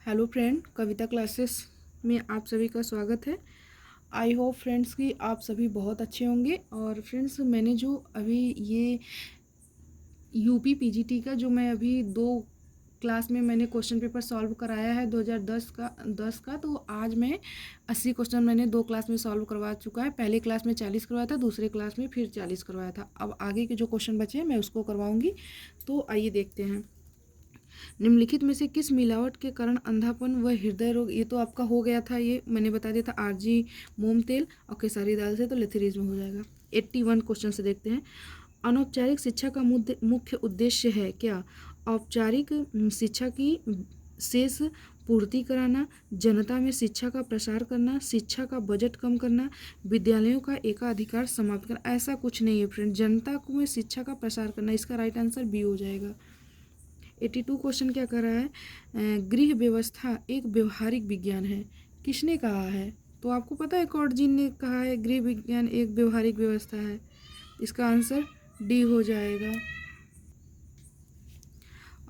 Hello friend, कविता classes में आप सभी का स्वागत है। आई होप फ्रेंड्स कि आप सभी बहुत अच्छे होंगे। और फ्रेंड्स, मैंने जो अभी ये यूपी पीजीटी का जो मैं अभी 2 क्लास में मैंने क्वेश्चन पेपर सॉल्व कराया है 2010 का तो आज मैं 80 क्वेश्चन मैंने 2 क्लास में सॉल्व करवा चुका है। पहले क्लास में 40 करवाया था, दूसरे क्लास में फिर 40 करवाया था। अब आगे के जो क्वेश्चन बचे हैं मैं उसको करवाऊँगी। तो आइए देखते हैं। निम्नलिखित में से किस मिलावट के कारण अंधापन व हृदय रोग, ये तो आपका हो गया था, ये मैंने बता दिया था। आरजी मोम तेल और केसारी दाल से तो लिथेरिज्म हो जाएगा। 81 क्वेश्चन से देखते हैं। अनौपचारिक शिक्षा का मुख्य उद्देश्य है क्या? औपचारिक शिक्षा की शेष पूर्ति कराना, जनता में शिक्षा का प्रसार करना, शिक्षा का बजट कम करना, विद्यालयों का एकाधिकार समाप्त करना। ऐसा कुछ नहीं है फ्रेंड, जनता को में शिक्षा का प्रसार करना। इसका राइट आंसर बी हो जाएगा। 82 क्वेश्चन क्या कर रहा है? गृह व्यवस्था एक व्यवहारिक विज्ञान है, किसने कहा है? तो आपको पता है कॉटजिन ने कहा है गृह विज्ञान एक व्यवहारिक व्यवस्था है। इसका आंसर डी हो जाएगा।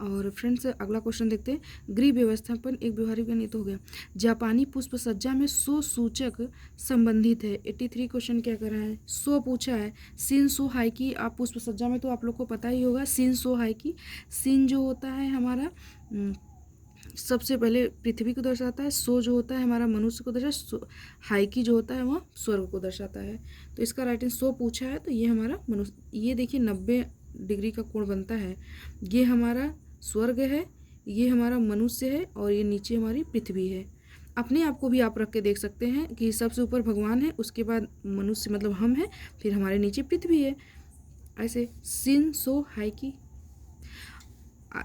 और फ्रेंड्स, अगला क्वेश्चन देखते हैं। गृह व्यवस्थापन एक व्यवहारिक विज्ञान, ये तो हो गया। जापानी पुष्प सज्जा में सो सूचक संबंधित है। 83 क्वेश्चन क्या कर रहा है? सो पूछा है। सिन सो हाइकी, आप पुष्प सज्जा में तो आप लोग को पता ही होगा। सिन सो हाइकी, सिन जो होता है हमारा सबसे पहले पृथ्वी को दर्शाता है। सो जो होता है हमारा मनुष्य को दर्शाता है। हाइकी जो होता है वह स्वर्ग को दर्शाता है। तो इसका राइट आंसर सो पूछा है तो ये हमारा मनुष्य, ये देखिए 90 डिग्री का कोण बनता है। ये हमारा स्वर्ग है, ये हमारा मनुष्य है और ये नीचे हमारी पृथ्वी है। अपने आप को भी आप रख के देख सकते हैं कि सबसे ऊपर भगवान है, उसके बाद मनुष्य मतलब हम हैं, फिर हमारे नीचे पृथ्वी है। ऐसे सिन सो हाइकी,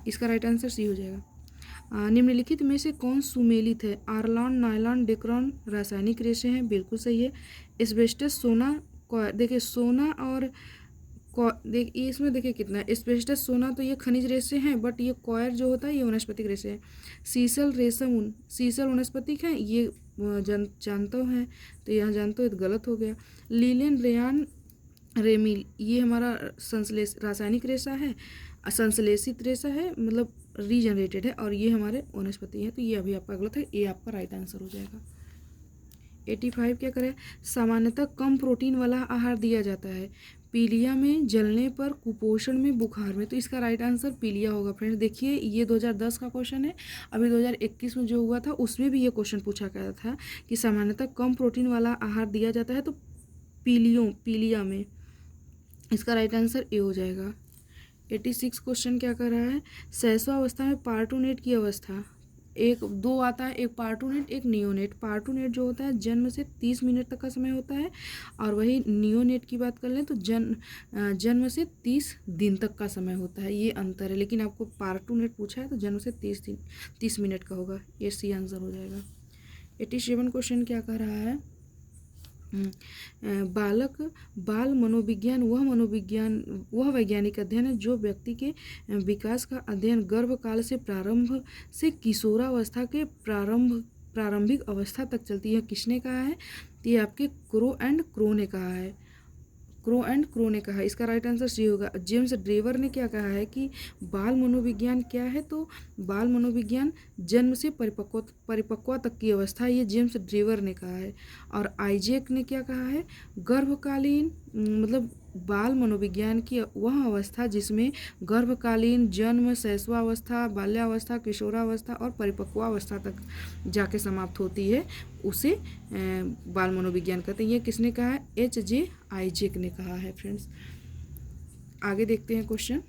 इसका राइट आंसर सी हो जाएगा। निम्नलिखित में से कौन सुमेलित है? आर्लॉन, नायलॉन, डेक्रॉन रासायनिक रेशे हैं, बिल्कुल सही है। एस्बेस्टस, सोना, देखिए सोना और देखिए इसमें देखिए कितना है। एस्बेस्टस, सोना तो ये खनिज रेशे हैं, बट ये कॉयर जो होता है ये वनस्पतिक रेशे है। सीसल, रेशम, सीसल वनस्पतिक है, ये जानते हैं तो यहाँ जानते हो तो गलत हो गया। लीलेन, रेयान, रेमिल, ये हमारा रासायनिक रेशा है, संश्लेषित रेशा है, मतलब रीजनरेटेड है, और ये हमारे वनस्पति है। तो ये अभी आपका गलत है, ये आपका राइट आंसर हो जाएगा। 85 क्या करें? सामान्यतः कम प्रोटीन वाला आहार दिया जाता है। पीलिया में, जलने पर, कुपोषण में, बुखार में। तो इसका राइट आंसर पीलिया होगा। फ्रेंड्स देखिए, ये 2010 का क्वेश्चन है। अभी 2021 में जो हुआ था उसमें भी ये क्वेश्चन पूछा गया था कि सामान्यतः कम प्रोटीन वाला आहार दिया जाता है तो पीलिया में। इसका राइट आंसर ए हो जाएगा। 86 क्वेश्चन क्या कर रहा है? शैशवावस्था में पार्टूनेट की अवस्था, एक दो आता है, एक पार्टूनेट एक नियोनेट। पार्टूनेट जो होता है जन्म से 30 मिनट तक का समय होता है, और वही नियोनेट की बात कर लें तो जन्म से 30 दिन तक का समय होता है। ये अंतर है, लेकिन आपको पार्टूनेट पूछा है तो जन्म से 30 मिनट का होगा। ये सी आंसर हो जाएगा। 87 क्वेश्चन क्या कर रहा है? बाल मनोविज्ञान वह वैज्ञानिक अध्ययन है जो व्यक्ति के विकास का अध्ययन गर्भकाल से प्रारंभ से किशोरावस्था के प्रारंभिक अवस्था तक चलती है। किसने कहा है? ये आपके क्रो ने कहा है। क्रो ने कहा। इसका राइट आंसर सी होगा। जेम्स ड्रेवर ने क्या कहा है कि बाल मनोविज्ञान क्या है? तो बाल मनोविज्ञान जन्म से परिपक्वता तक की अवस्था, ये जेम्स ड्रेवर ने कहा है। और आइजैक ने क्या कहा है? गर्भकालीन मतलब बाल मनोविज्ञान की वह अवस्था जिसमें गर्भकालीन, जन्म, शैशवावस्था, बाल्यावस्था, किशोरावस्था और परिपक्वावस्था तक जाके समाप्त होती है, उसे बाल मनोविज्ञान कहते हैं। ये किसने कहा है? H.J. आइजैक ने कहा है। फ्रेंड्स आगे देखते हैं क्वेश्चन।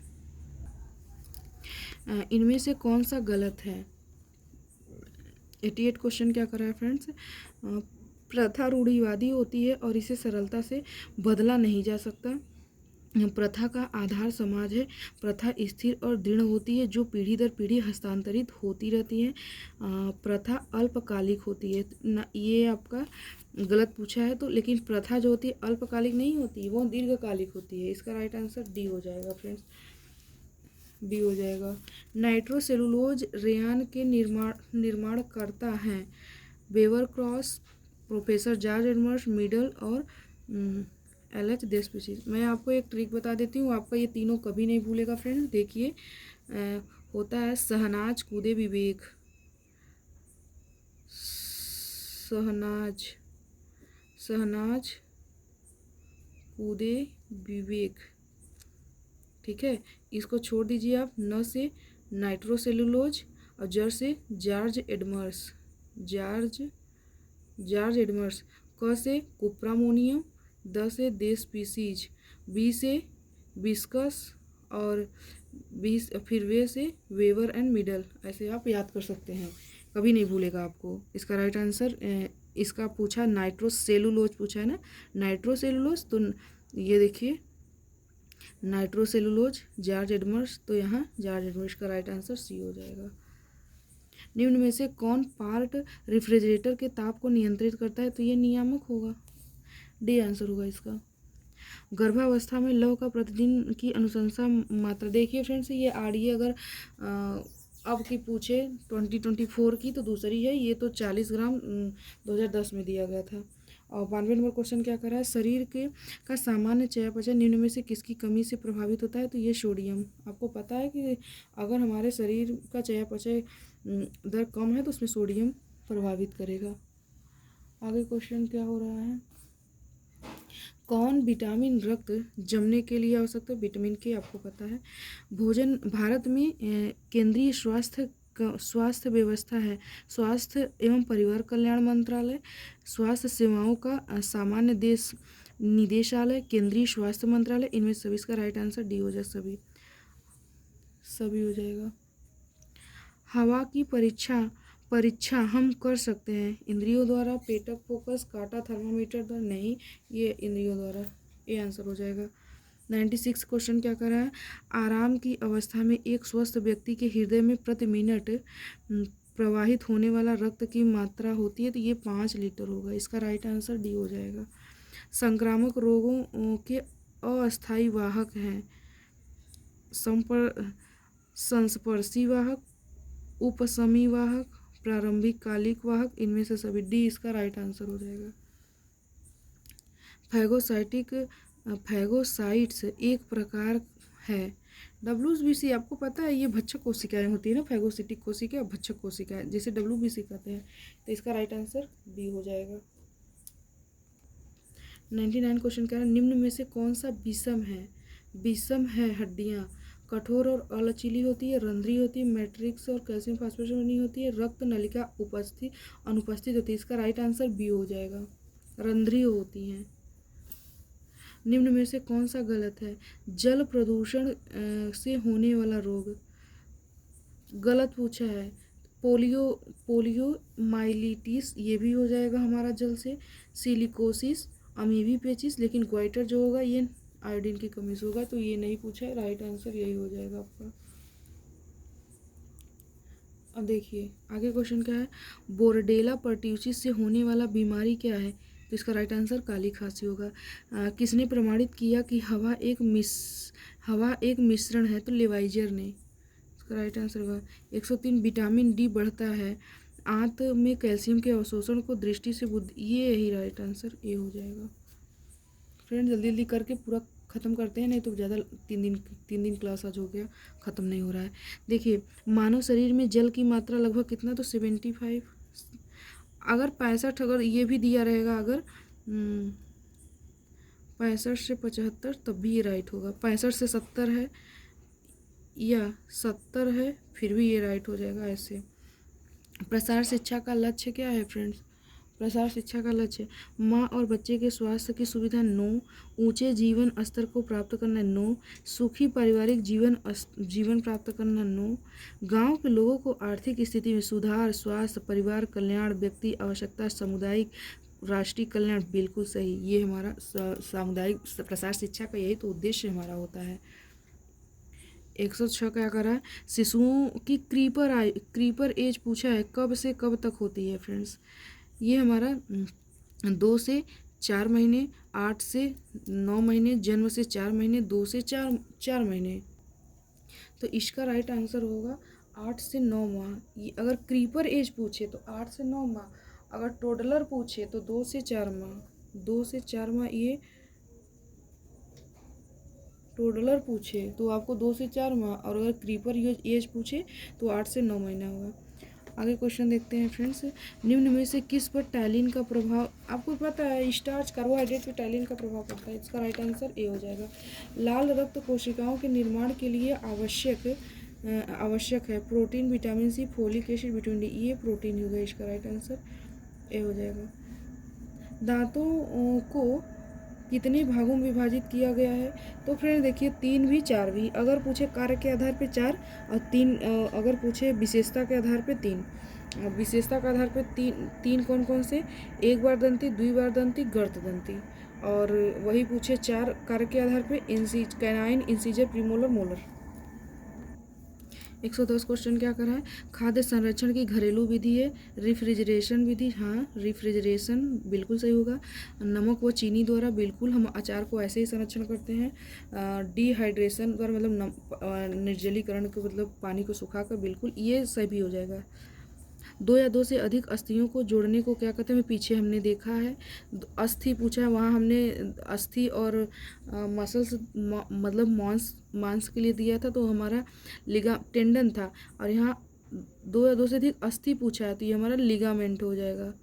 इनमें से कौन सा गलत है? 88 क्वेश्चन क्या कर रहा है फ्रेंड्स? प्रथा रूढ़िवादी होती है और इसे सरलता से बदला नहीं जा सकता। प्रथा का आधार समाज है। प्रथा स्थिर और दृढ़ होती है जो पीढ़ी दर पीढ़ी हस्तांतरित होती रहती है। प्रथा अल्पकालिक होती है। ये आपका गलत पूछा है तो, लेकिन प्रथा जो होती है अल्पकालिक नहीं होती, वो दीर्घकालिक होती है। इसका राइट आंसर डी हो जाएगा फ्रेंड्स, बी हो जाएगा। नाइट्रोसेलुलोज रेयान के निर्माण करता है। वेवर क्रॉस, प्रोफेसर जॉर्ज एडमर्स, मिडल और LH देशप्रीत। मैं आपको एक ट्रिक बता देती हूँ, आपका ये तीनों कभी नहीं भूलेगा फ्रेंड्स। देखिए होता है शहनाज कूदे विवेक, शहनाज, शहनाज कूदे विवेक, ठीक है। इसको छोड़ दीजिए आप। न से नाइट्रोसेलुलोज और जर से जॉर्ज एडमर्स, जॉर्ज एडमर्स। क से कुप्रामोनियम, द से दे स्पीसीज, बी से बिस्कस और बीस फिर वे से वेवर एंड मिडल। ऐसे आप याद कर सकते हैं, कभी नहीं भूलेगा आपको। इसका राइट आंसर इसका पूछा नाइट्रोसेलुलोज पूछा है ना, नाइट्रोसेलुलोज। तो ये देखिए नाइट्रोसेलुलोज जॉर्ज एडमर्स, तो यहाँ जॉर्ज एडमर्स का राइट आंसर सी हो जाएगा। निम्न में से कौन पार्ट रेफ्रिजरेटर के ताप को नियंत्रित करता है? तो ये नियामक होगा, डी आंसर होगा इसका। गर्भावस्था में लौह का प्रतिदिन की अनुशंसा मात्रा, देखिए फ्रेंड्स ये आड़िए अगर अब की पूछे 2024 की तो दूसरी है, ये तो 40 ग्राम 2010 में दिया गया था। और 92 नंबर क्वेश्चन क्या कर रहा है, शरीर के का सामान्य चयापचय निम्न में से किसकी कमी से प्रभावित होता है? तो ये सोडियम। आपको पता है कि अगर हमारे शरीर का चयापचय दर कम है तो उसमें सोडियम प्रभावित करेगा। आगे क्वेश्चन क्या हो रहा है, कौन विटामिन रक्त जमने के लिए आवश्यक है? विटामिन के आपको पता है। भोजन भारत में केंद्रीय स्वास्थ्य व्यवस्था है स्वास्थ्य एवं परिवार कल्याण मंत्रालय, स्वास्थ्य सेवाओं का सामान्य देश निदेशालय, केंद्रीय स्वास्थ्य मंत्रालय। इनमें सभी इसका राइट आंसर डी हो जाएगा, सभी हो जाएगा। हवा की परीक्षा हम कर सकते हैं इंद्रियों द्वारा, पेटक फोकस, काटा थर्मामीटर द्वारा, नहीं ये इंद्रियों द्वारा, ये आंसर हो जाएगा। 96 क्वेश्चन क्या कर रहा है, आराम की अवस्था में एक स्वस्थ व्यक्ति के हृदय में प्रति मिनट प्रवाहित होने वाला रक्त की मात्रा होती है? तो ये 5 लीटर होगा, इसका राइट आंसर डी हो जाएगा। संक्रामक रोगों के अस्थायी वाहक हैं संस्पर्शी वाहक, उपशमी वाहक, प्रारंभिक कालिक वाहक। इनमें से सभी, डी इसका राइट आंसर हो जाएगा। फैगोसाइट्स एक प्रकार है WBC, आपको पता है ये भक्षक कोशिकाएं होती है ना, फैगोसिटिक कोशिका, भक्षक कोशिकाएं, जिसे WBC कहते हैं। तो इसका राइट आंसर डी हो जाएगा। 99 क्वेश्चन कह रहा है, निम्न में से कौन सा विषम है? विषम है हड्डियां कठोर और अलचीली होती है, रंध्री होती है, मैट्रिक्स और कैल्शियम फास्फोरेट बनी होती है, रक्त नलिका अनुपस्थित होती है। इसका राइट आंसर बी हो जाएगा, रंध्री होती हैं। निम्न में से कौन सा गलत है? जल प्रदूषण से होने वाला रोग, गलत पूछा है। पोलियोमाइलिटिस ये भी हो जाएगा हमारा जल से, सिलिकोसिस, अमीबी पेचिस, लेकिन ग्वाइटर जो होगा ये आयोडीन की कमी से होगा, तो ये नहीं पूछा है, राइट आंसर यही हो जाएगा आपका। अब देखिए आगे क्वेश्चन क्या है, बोर्डेला पर्ट्यूसिस से होने वाला बीमारी क्या है? तो इसका राइट आंसर काली खांसी होगा। किसने प्रमाणित किया कि हवा एक मिश्रण है? तो लेवाइजर ने, इसका राइट आंसर होगा। 103 विटामिन डी बढ़ता है आंत में कैल्शियम के अवशोषण को दृष्टि से बुद्धि, ये यही राइट आंसर ए हो जाएगा। फ्रेंड जल्दी जल्दी करके पूरा ख़त्म करते हैं, नहीं तो ज़्यादा 3 दिन क्लास आज हो गया, ख़त्म नहीं हो रहा है। देखिए मानव शरीर में जल की मात्रा लगभग कितना? तो 75। अगर 65 अगर ये भी दिया रहेगा, अगर 65 से 75 तब भी ये राइट होगा। 65 से 70 है या 70 है फिर भी ये राइट हो जाएगा ऐसे। प्रसार शिक्षा का लक्ष्य क्या है फ्रेंड्स? प्रसार शिक्षा का लक्ष्य माँ और बच्चे के स्वास्थ्य की सुविधा, 9 ऊंचे जीवन स्तर को प्राप्त करना, 9 सुखी पारिवारिक जीवन प्राप्त करना, 9 गांव के लोगों को आर्थिक स्थिति में सुधार, स्वास्थ्य, परिवार कल्याण, व्यक्ति आवश्यकता, सामुदायिक राष्ट्रीय कल्याण। बिल्कुल सही, ये हमारा सामुदायिक प्रसार शिक्षा का यही तो उद्देश्य हमारा होता है। 106 क्या कर रहा है, शिशुओं की क्रीपर एज पूछा है, कब से कब तक होती है फ्रेंड्स? ये हमारा 2 से 4 महीने, 8 से 9 महीने, जन्म से 4 महीने, 2 से 4 महीने। तो इसका राइट आंसर होगा 8 से 9 माह। ये अगर क्रीपर एज पूछे तो 8 से 9 माह, अगर टोडलर पूछे तो 2 से 4 माह, 2 से 4 माह। ये टोडलर पूछे तो आपको 2 से 4 माह, और अगर क्रीपर एज पूछे तो 8 से 9 महीना होगा। आगे क्वेश्चन देखते हैं फ्रेंड्स। निम्न में से किस पर टैलिन का प्रभाव, आपको पता है स्टार्च कार्बोहाइड्रेट पर टैलिन का प्रभाव पड़ता है। इसका राइट आंसर ए हो जाएगा। लाल रक्त कोशिकाओं के निर्माण के लिए आवश्यक है protein, vitamin C, folic acid, vitamin D. ये प्रोटीन होगा, इसका राइट आंसर ए हो जाएगा। दांतों को कितने भागों में विभाजित किया गया है? तो फ्रेंड देखिए 3 भी 4 भी। अगर पूछे कार्य के आधार पे 4 और 3, अगर पूछे विशेषता के आधार पे 3। विशेषता के आधार पे तीन कौन कौन से? एक बार दंती, द्विबारदंती, गर्तदंती। और वही पूछे 4 कार्य के आधार पे canine, incisor, premolar, molar. 110 question क्या कर रहा है? खाद्य संरक्षण की घरेलू विधि है रेफ्रिजरेशन विधि। हाँ, रेफ्रिजरेशन बिल्कुल सही होगा। नमक व चीनी द्वारा, बिल्कुल, हम अचार को ऐसे ही संरक्षण करते हैं। डिहाइड्रेशन द्वारा मतलब निर्जलीकरण के मतलब पानी को सुखाकर, बिल्कुल ये सही हो जाएगा। 2 या 2 से अधिक अस्थियों को जोड़ने को क्या कहते हैं? पीछे हमने देखा है अस्थि पूछा है, वहाँ हमने अस्थि और मसल्स मतलब मांस के लिए दिया था, तो हमारा टेंडन था। और यहाँ 2 या 2 से अधिक अस्थि पूछा है, तो ये हमारा लिगामेंट हो जाएगा।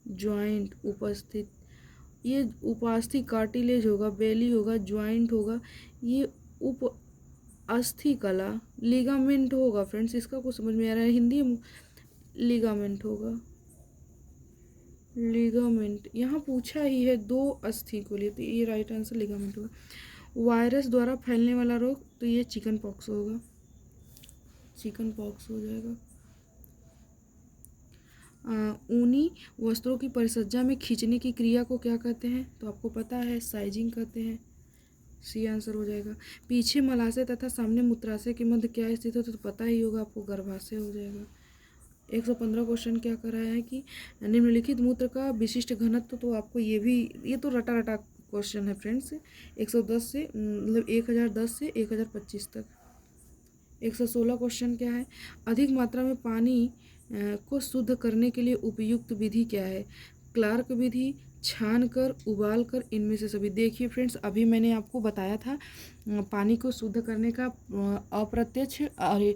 ज्वाइंट उपस्थित, ये उपास्थि कार्टिलेज होगा, बेली होगा, ज्वाइंट होगा, ये उप अस्थि कला, लिगामेंट होगा फ्रेंड्स। इसका कुछ समझ में आ रहा है? हिंदी लिगामेंट होगा, लिगामेंट यहाँ पूछा ही है 2 अस्थि को लिए, तो ये राइट आंसर लिगामेंट होगा। वायरस द्वारा फैलने वाला रोग, तो ये चिकन पॉक्स होगा, चिकन पॉक्स हो जाएगा। ऊनी वस्त्रों की परिसज्जा में खींचने की क्रिया को क्या कहते हैं? तो आपको पता है साइजिंग कहते हैं, सी आंसर हो जाएगा। पीछे मलाशय तथा सामने मूत्राशय के मध्य क्या स्थित है? तो पता ही होगा आपको, गर्भाशय हो जाएगा। 115 क्वेश्चन क्या कर रहा है कि निम्नलिखित मूत्र का विशिष्ट घनत्व, तो आपको ये तो रटा रटा क्वेश्चन है फ्रेंड्स। 110 से मतलब 1010 से 1025 तक। 116 क्वेश्चन क्या है? अधिक मात्रा में पानी को शुद्ध करने के लिए उपयुक्त विधि क्या है? क्लार्क विधि, छान कर, उबाल कर, इनमें से सभी। देखिए फ्रेंड्स, अभी मैंने आपको बताया था पानी को शुद्ध करने का अप्रत्यक्ष और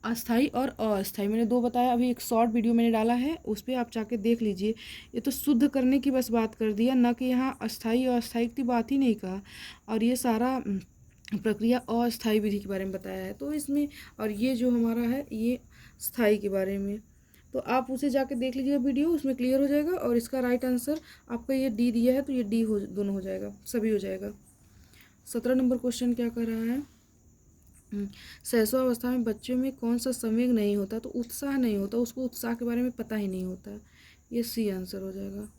अस्थाई और अस्थाई, मैंने 2 बताया। अभी एक शॉर्ट वीडियो मैंने डाला है, उस पर आप जाके देख लीजिए। ये तो शुद्ध करने की बस बात कर दिया, ना कि यहाँ अस्थाई और अस्थाई की बात ही नहीं कहा। और ये सारा प्रक्रिया अस्थाई विधि के बारे में बताया है, तो इसमें, और ये जो हमारा है ये स्थाई के बारे में, तो आप उसे जाके देख लीजिएगा वीडियो, उसमें क्लियर हो जाएगा। और इसका राइट आंसर आपका ये डी दिया है, तो ये डी दोनों हो जाएगा, सभी हो जाएगा। 17 नंबर क्वेश्चन क्या कर रहा है? शैशवावस्था में बच्चों में कौन सा संवेग नहीं होता? तो उत्साह नहीं होता, उसको उत्साह के बारे में पता ही नहीं होता, ये सी आंसर हो जाएगा।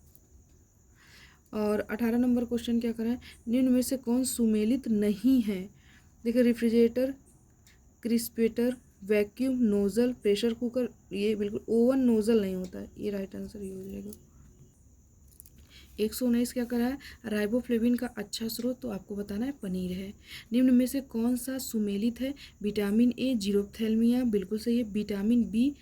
और 18 नंबर क्वेश्चन क्या कर रहा है? निम्न में से कौन सुमेलित नहीं है? देखिए, रेफ्रिजरेटर, क्रिस्पेटर, वैक्यूम, नोजल, प्रेशर कुकर, ये बिल्कुल, ओवन नोजल नहीं होता है, ये राइट आंसर ये हो जाएगा। 119 क्या करा है? राइबोफ्लेविन का अच्छा स्रोत, तो आपको बताना है पनीर है। निम्न में से कौन सा सुमेलित है? विटामिन ए, जीरोप्थेल्मिया, बिल्कुल सही है। विटामिन बी,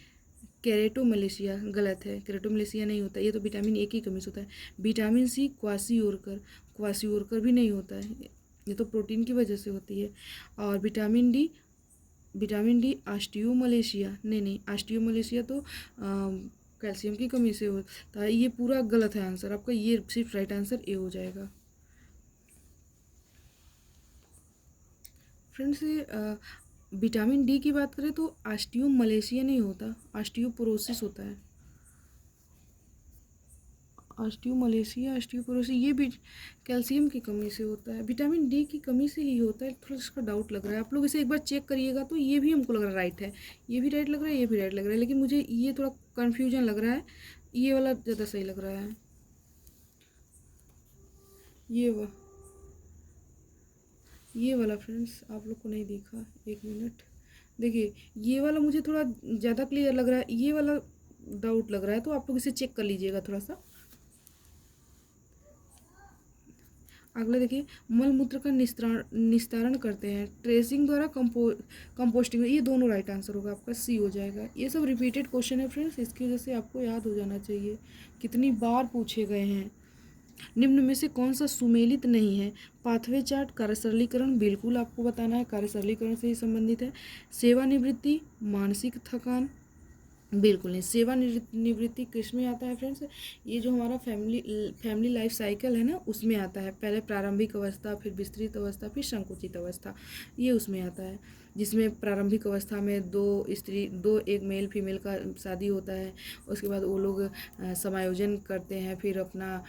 कैरेटोमलेशिया, गलत है, कैरेटोमलेशिया नहीं होता, ये तो विटामिन ए की कमी से होता है। विटामिन सी, क्वासियोरकर, क्वासियोरकर भी नहीं होता है, ये तो प्रोटीन की वजह से होती है। और विटामिन डी ऑस्टियोमलेशिया, नहीं, ऑस्टियोमलेशिया तो कैल्शियम की कमी से होता है, ये पूरा गलत है आंसर आपका, ये सिर्फ राइट आंसर ए हो जाएगा। फ्रेंड्स, विटामिन डी की बात करें तो ऑस्टियोमलेशिया नहीं होता, ऑस्टियोपोरोसिस होता है। ऑस्टियोपोरोसिस ये भी कैल्शियम की कमी से होता है, विटामिन डी की कमी से ही होता है। थोड़ा इसका डाउट लग रहा है, आप लोग इसे एक बार चेक करिएगा, तो ये भी हमको लग रहा है राइट है, ये भी राइट लग रहा है, ये भी राइट लग रहा है, लेकिन मुझे ये थोड़ा कन्फ्यूजन लग रहा है, ये वाला ज़्यादा सही लग रहा है। ये वाला फ्रेंड्स आप लोग को नहीं दिखा, 1 मिनट देखिए, ये वाला मुझे थोड़ा ज़्यादा क्लियर लग रहा है, ये वाला डाउट लग रहा है, तो आप लोग इसे चेक कर लीजिएगा थोड़ा सा। अगला देखिए, मलमूत्र का निस्तारण करते हैं ट्रेसिंग द्वारा, कंपोस्टिंग, ये दोनों राइट आंसर होगा आपका, सी हो जाएगा। ये सब रिपीटेड क्वेश्चन है फ्रेंड्स, इसकी वजह से आपको याद हो जाना चाहिए, कितनी बार पूछे गए हैं। निम्न में से कौन सा सुमेलित नहीं है? पाथवे चार्ट, कार्य सरलीकरण, बिल्कुल आपको बताना है, कार्य सरलीकरण से ही संबंधित है। सेवानिवृत्ति, मानसिक थकान, बिल्कुल नहीं। सेवानिवृत्ति किस में आता है फ्रेंड्स? ये जो हमारा फैमिली लाइफ साइकिल है ना, उसमें आता है। पहले प्रारंभिक अवस्था, फिर विस्तृत अवस्था, फिर संकुचित अवस्था, ये उसमें आता है। जिसमें प्रारंभिक अवस्था में दो एक मेल फीमेल का शादी होता है। उसके बाद वो लोग समायोजन करते हैं, फिर अपना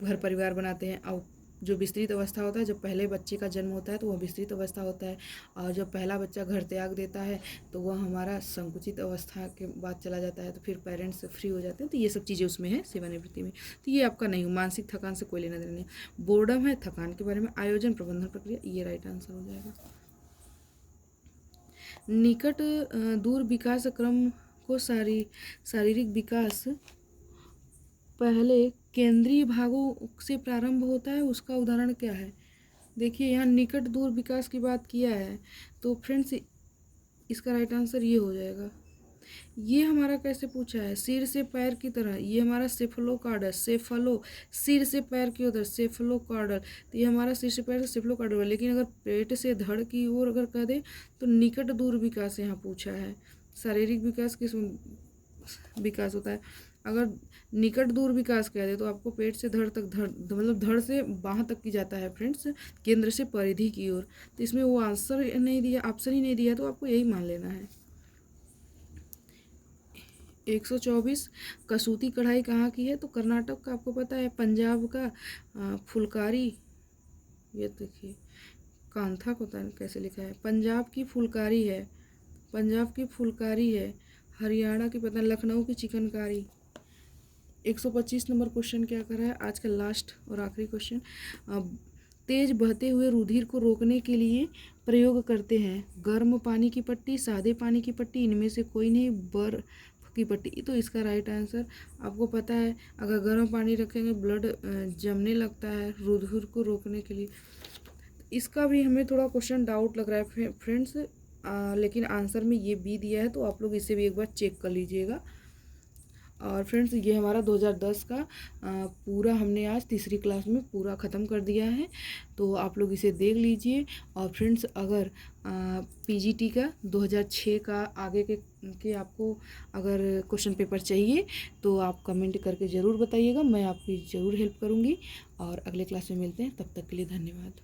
घर परिवार बनाते हैं। और जो विस्तृत अवस्था होता है, जब पहले बच्चे का जन्म होता है तो वह विस्तृत अवस्था होता है। और जब पहला बच्चा घर त्याग देता है तो वह हमारा संकुचित अवस्था के बाद चला जाता है। तो फिर पेरेंट्स फ्री हो जाते हैं। तो ये सब चीज़ें उसमें है सेवानिवृत्ति में। तो ये आपका नहीं, मानसिक थकान से कोई लेना देना नहीं। बोर्डम है थकान के बारे में। आयोजन, प्रबंधन, प्रक्रिया, ये राइट आंसर हो जाएगा। निकट दूर विकास क्रम को शारीरिक विकास पहले केंद्रीय भागों से प्रारंभ होता है, उसका उदाहरण क्या है? देखिए यहाँ निकट दूर विकास की बात किया है, तो फ्रेंड्स इसका राइट आंसर ये हो जाएगा। ये हमारा कैसे पूछा है? सिर से पैर की तरह, ये हमारा सेफलोकार्डल, सिर से पैर की उधर सेफलोकार्डल, तो ये हमारा सिर से पैर से सेफलोकार्डल है। लेकिन अगर पेट से धड़ की ओर अगर कह दे तो निकट दूर विकास यहाँ पूछा है। शारीरिक विकास किस विकास होता है? अगर निकट दूर विकास कह दे तो आपको पेट से धड़ तक, मतलब धड़ से बाह तक की जाता है फ्रेंड्स, केंद्र से परिधि की ओर। तो इसमें वो आंसर नहीं दिया, ऑप्शन ही नहीं दिया, तो आपको यही मान लेना है। 124 कसूती कढ़ाई कहाँ की है? तो कर्नाटक का, आपको पता है। पंजाब का फुलकारी, ये देखिए कांथा को पता नहीं कैसे लिखा है। पंजाब की फुलकारी है, पंजाब की फुलकारी है। हरियाणा की पता, लखनऊ की चिकनकारी। 125 नंबर क्वेश्चन क्या कर रहा है? आज का लास्ट और आखिरी क्वेश्चन। तेज बहते हुए रुधिर को रोकने के लिए प्रयोग करते हैं। गर्म पानी की पट्टी, सादे पानी की पट्टी, इनमें से कोई नहीं, बर्फ की पट्टी। तो इसका राइट आंसर आपको पता है, अगर गर्म पानी रखेंगे ब्लड जमने लगता है रुधिर को रोकने के लिए। इसका भी हमें थोड़ा क्वेश्चन डाउट लग रहा है फ्रेंड्स, लेकिन आंसर में ये भी दिया है, तो आप लोग इसे भी एक बार चेक कर लीजिएगा। और फ्रेंड्स ये हमारा 2010 का पूरा हमने आज तीसरी क्लास में पूरा ख़त्म कर दिया है, तो आप लोग इसे देख लीजिए। और फ्रेंड्स अगर पीजीटी का 2006 का आगे के आपको अगर क्वेश्चन पेपर चाहिए तो आप कमेंट करके ज़रूर बताइएगा, मैं आपकी ज़रूर हेल्प करूँगी। और अगले क्लास में मिलते हैं, तब तक के लिए धन्यवाद।